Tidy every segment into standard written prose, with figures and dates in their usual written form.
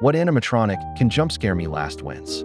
What animatronic can jump scare me last wins?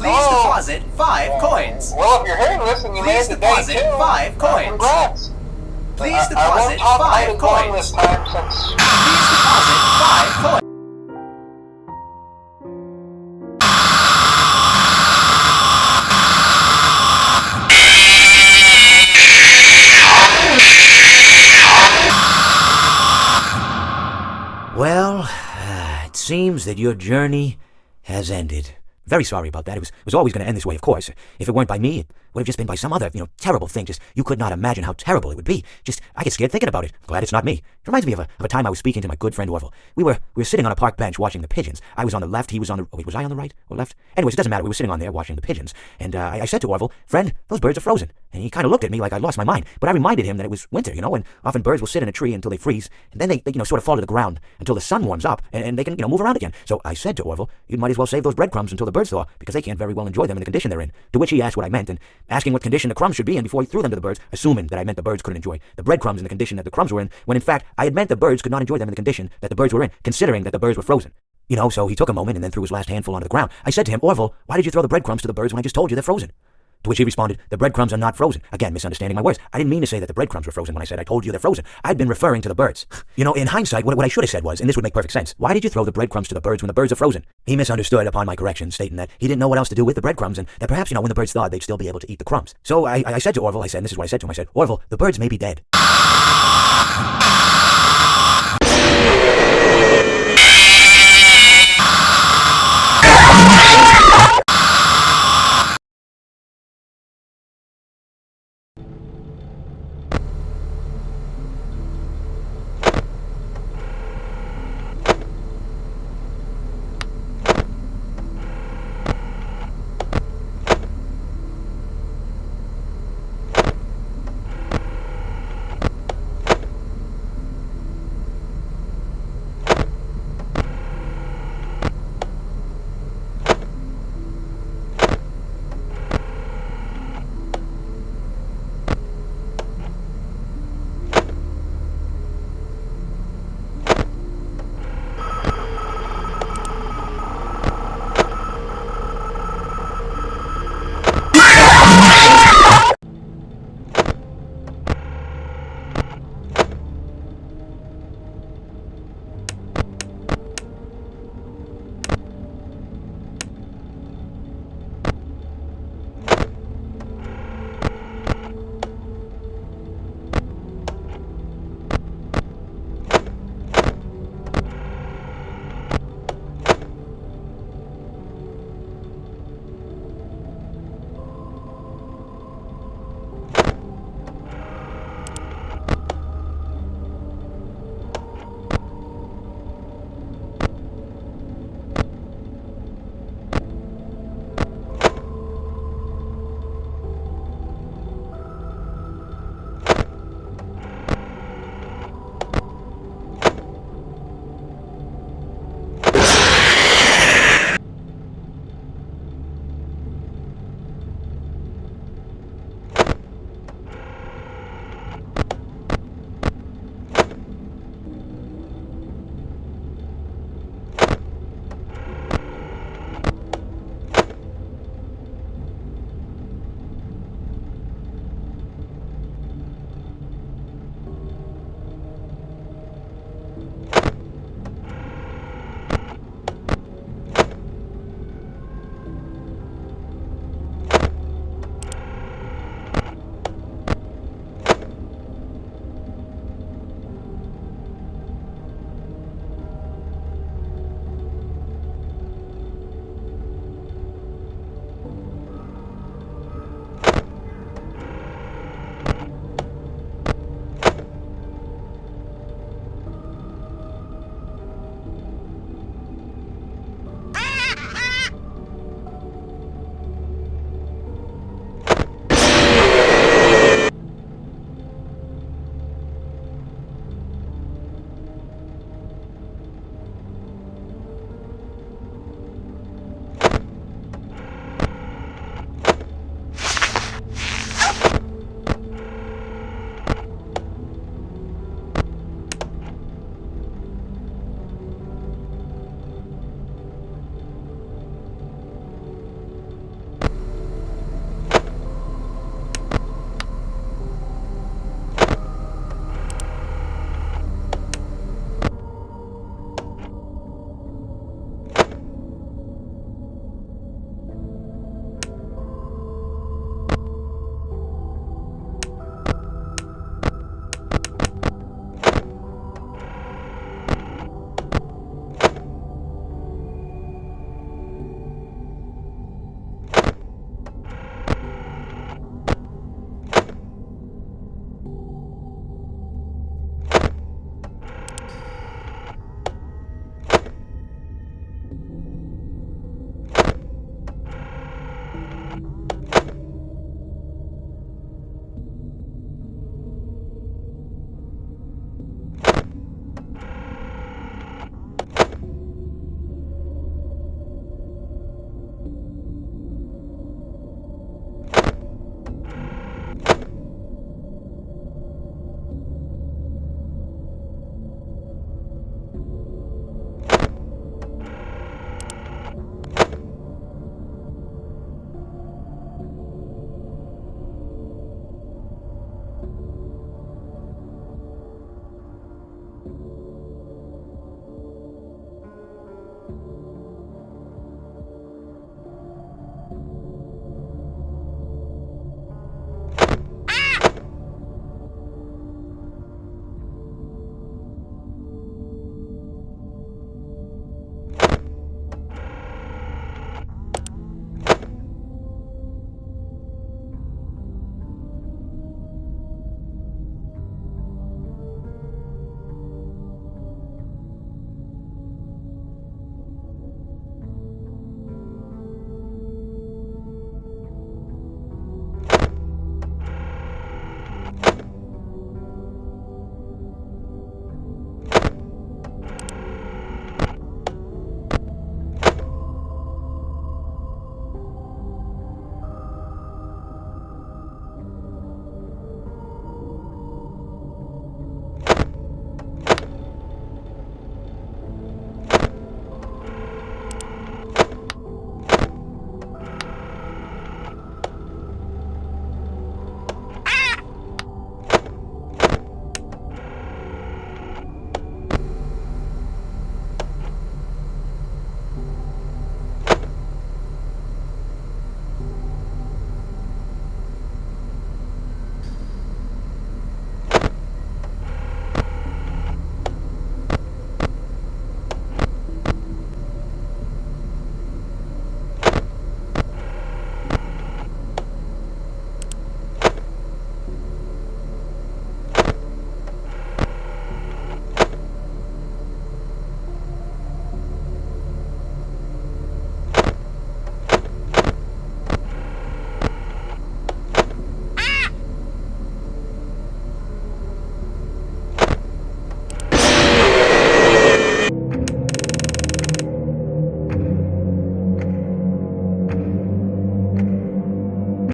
Deposit 5 coins. Well, if you're hearing this and you Please made the day deposit too, 5 coins. congrats. Please I deposit won't talk 5 about it long coins. this time since Please deposit 5 coins. Well, it seems that your journey has ended. Very sorry about that. It was always going to end this way, of course. If it weren't by me, it would have just been by some other, terrible thing. Just, you could not imagine how terrible it would be. Just, I get scared thinking about it. Glad it's not me. It reminds me of a time I was speaking to my good friend Orville. We were sitting on a park bench watching the pigeons. I was on the left, he was on the... Wait, was I on the right or left? Anyways, it doesn't matter. We were sitting on there watching the pigeons. And I said to Orville, "Friend, those birds are frozen." And he kind of looked at me like I lost my mind. But I reminded him that it was winter, and often birds will sit in a tree until they freeze. And then they sort of fall to the ground until the sun warms up and they can, move around again. So I said to Orville, "You might as well save those breadcrumbs until the birds thaw, because they can't very well enjoy them in the condition they're in." To which he asked what I meant, and asking what condition the crumbs should be in before he threw them to the birds, assuming that I meant the birds couldn't enjoy the breadcrumbs in the condition that the crumbs were in, when in fact I had meant the birds could not enjoy them in the condition that the birds were in, considering that the birds were frozen. So he took a moment and then threw his last handful onto the ground. I said to him, "Orville, why did you throw the breadcrumbs to the birds when I just told you they're frozen?" To which he responded, "The breadcrumbs are not frozen." Again, misunderstanding my words. I didn't mean to say that the breadcrumbs were frozen when I said I told you they're frozen. I'd been referring to the birds. In hindsight, what I should have said was, and this would make perfect sense, "Why did you throw the breadcrumbs to the birds when the birds are frozen?" He misunderstood upon my correction, stating that he didn't know what else to do with the breadcrumbs, and that perhaps, when the birds thawed, they'd still be able to eat the crumbs. So I said to Orville, and this is what I said to him, I said, "Orville, the birds may be dead,